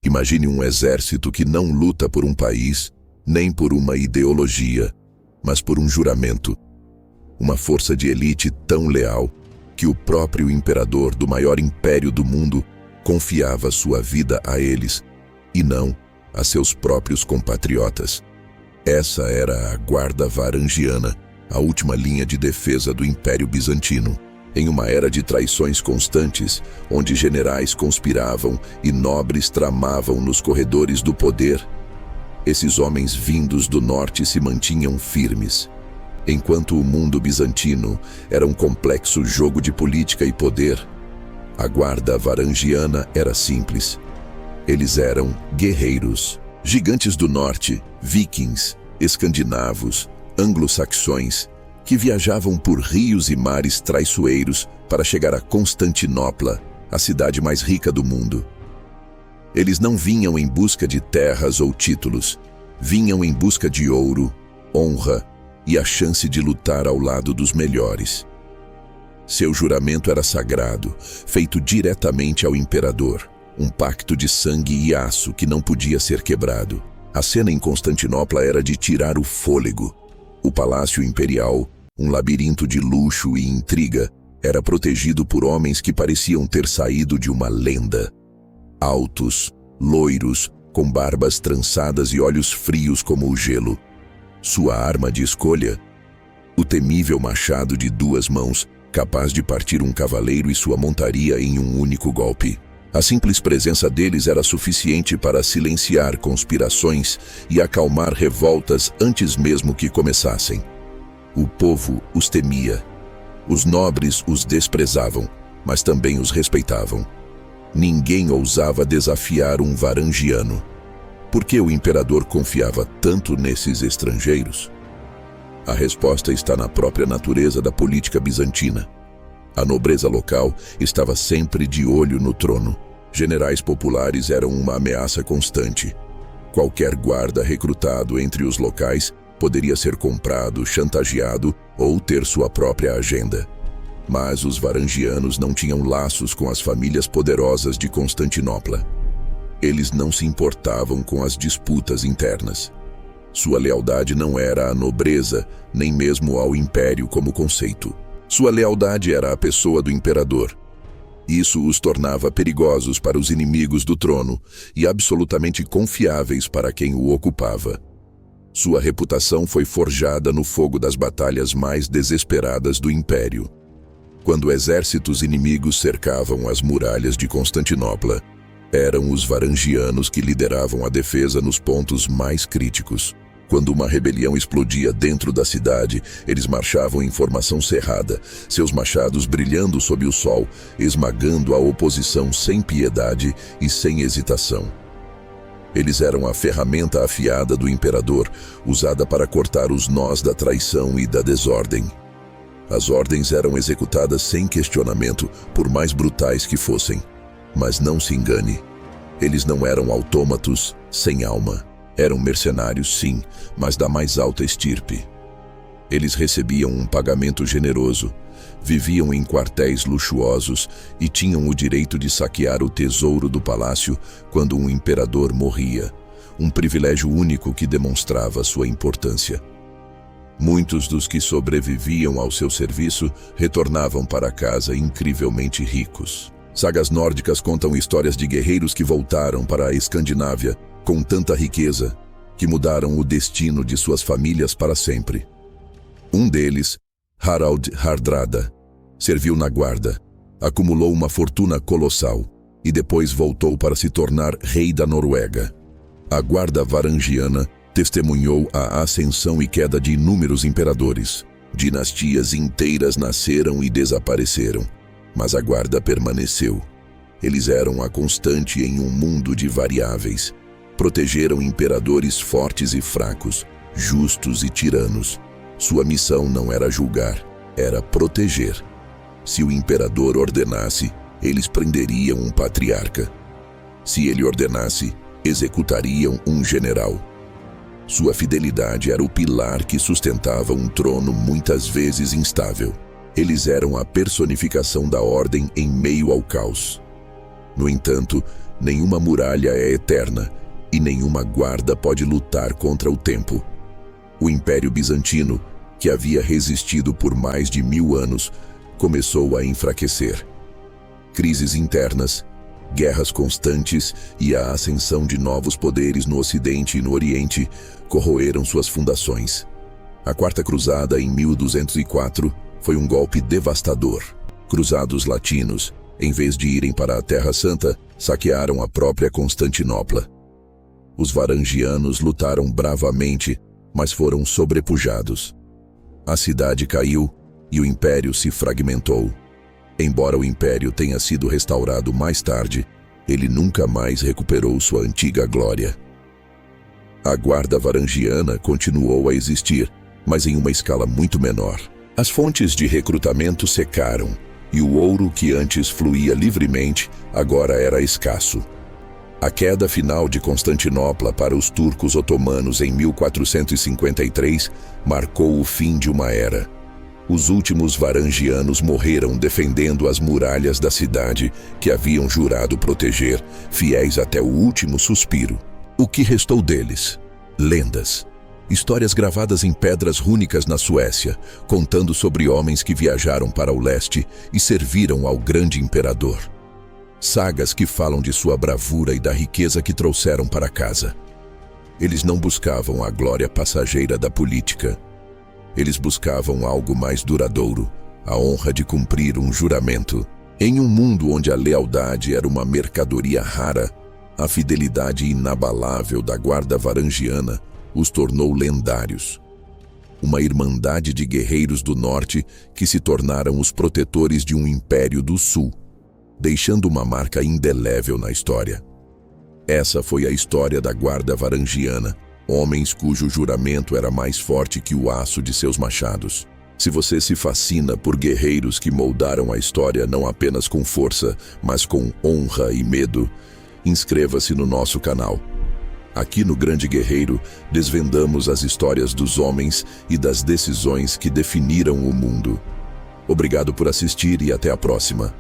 Imagine um exército que não luta por um país, nem por uma ideologia, mas por um juramento. Uma força de elite tão leal que o próprio imperador do maior império do mundo confiava sua vida a eles, e não a seus próprios compatriotas. Essa era a Guarda Varangiana, a última linha de defesa do Império Bizantino. Em uma era de traições constantes, onde generais conspiravam e nobres tramavam nos corredores do poder, esses homens vindos do norte se mantinham firmes. Enquanto o mundo bizantino era um complexo jogo de política e poder, a Guarda Varangiana era simples. Eles eram guerreiros, gigantes do norte, vikings, escandinavos, anglo-saxões, que viajavam por rios e mares traiçoeiros para chegar a Constantinopla, a cidade mais rica do mundo. Eles não vinham em busca de terras ou títulos, vinham em busca de ouro, honra e a chance de lutar ao lado dos melhores. Seu juramento era sagrado, feito diretamente ao imperador, um pacto de sangue e aço que não podia ser quebrado. A cena em Constantinopla era de tirar o fôlego. O Palácio Imperial, um labirinto de luxo e intriga, era protegido por homens que pareciam ter saído de uma lenda. Altos, loiros, com barbas trançadas e olhos frios como o gelo. Sua arma de escolha? O temível machado de 2 mãos, capaz de partir um cavaleiro e sua montaria em um único golpe. A simples presença deles era suficiente para silenciar conspirações e acalmar revoltas antes mesmo que começassem. O povo os temia. Os nobres os desprezavam, mas também os respeitavam. Ninguém ousava desafiar um varangiano. Por que o imperador confiava tanto nesses estrangeiros? A resposta está na própria natureza da política bizantina. A nobreza local estava sempre de olho no trono. Generais populares eram uma ameaça constante. Qualquer guarda recrutado entre os locais poderia ser comprado, chantageado ou ter sua própria agenda. Mas os varangianos não tinham laços com as famílias poderosas de Constantinopla. Eles não se importavam com as disputas internas. Sua lealdade não era à nobreza, nem mesmo ao império como conceito. Sua lealdade era à pessoa do imperador. Isso os tornava perigosos para os inimigos do trono e absolutamente confiáveis para quem o ocupava. Sua reputação foi forjada no fogo das batalhas mais desesperadas do império. Quando exércitos inimigos cercavam as muralhas de Constantinopla, eram os varangianos que lideravam a defesa nos pontos mais críticos. Quando uma rebelião explodia dentro da cidade, eles marchavam em formação cerrada, seus machados brilhando sob o sol, esmagando a oposição sem piedade e sem hesitação. Eles eram a ferramenta afiada do imperador, usada para cortar os nós da traição e da desordem. As ordens eram executadas sem questionamento, por mais brutais que fossem. Mas não se engane, eles não eram autômatos sem alma. Eram mercenários, sim, mas da mais alta estirpe. Eles recebiam um pagamento generoso, viviam em quartéis luxuosos e tinham o direito de saquear o tesouro do palácio quando um imperador morria, um privilégio único que demonstrava sua importância. Muitos dos que sobreviviam ao seu serviço retornavam para casa incrivelmente ricos. Sagas nórdicas contam histórias de guerreiros que voltaram para a Escandinávia com tanta riqueza que mudaram o destino de suas famílias para sempre. Um deles, Harald Hardrada, serviu na guarda, acumulou uma fortuna colossal e depois voltou para se tornar rei da Noruega. A Guarda Varangiana testemunhou a ascensão e queda de inúmeros imperadores. Dinastias inteiras nasceram e desapareceram, mas a guarda permaneceu. Eles eram a constante em um mundo de variáveis. Protegeram imperadores fortes e fracos, justos e tiranos. Sua missão não era julgar, era proteger. Se o imperador ordenasse, eles prenderiam um patriarca. Se ele ordenasse, executariam um general. Sua fidelidade era o pilar que sustentava um trono muitas vezes instável. Eles eram a personificação da ordem em meio ao caos. No entanto, nenhuma muralha é eterna e nenhuma guarda pode lutar contra o tempo. O Império Bizantino, que havia resistido por mais de 1000 anos, começou a enfraquecer. Crises internas, guerras constantes e a ascensão de novos poderes no Ocidente e no Oriente corroeram suas fundações. A Quarta Cruzada, em 1204, foi um golpe devastador. Cruzados latinos, em vez de irem para a Terra Santa, saquearam a própria Constantinopla. Os varangianos lutaram bravamente, mas foram sobrepujados. A cidade caiu e o império se fragmentou. Embora o império tenha sido restaurado mais tarde, ele nunca mais recuperou sua antiga glória. A guarda varangiana continuou a existir, mas em uma escala muito menor. As fontes de recrutamento secaram, e o ouro que antes fluía livremente agora era escasso. A queda final de Constantinopla para os turcos otomanos em 1453 marcou o fim de uma era. Os últimos varangianos morreram defendendo as muralhas da cidade que haviam jurado proteger, fiéis até o último suspiro. O que restou deles? Lendas. Histórias gravadas em pedras rúnicas na Suécia, contando sobre homens que viajaram para o leste e serviram ao grande imperador. Sagas que falam de sua bravura e da riqueza que trouxeram para casa. Eles não buscavam a glória passageira da política. Eles buscavam algo mais duradouro, a honra de cumprir um juramento. Em um mundo onde a lealdade era uma mercadoria rara, a fidelidade inabalável da guarda varangiana os tornou lendários. Uma irmandade de guerreiros do norte que se tornaram os protetores de um império do sul, deixando uma marca indelével na história. Essa foi a história da guarda varangiana, homens cujo juramento era mais forte que o aço de seus machados. Se você se fascina por guerreiros que moldaram a história não apenas com força, mas com honra e medo, inscreva-se no nosso canal. Aqui no Grande Guerreiro, desvendamos as histórias dos homens e das decisões que definiram o mundo. Obrigado por assistir e até a próxima.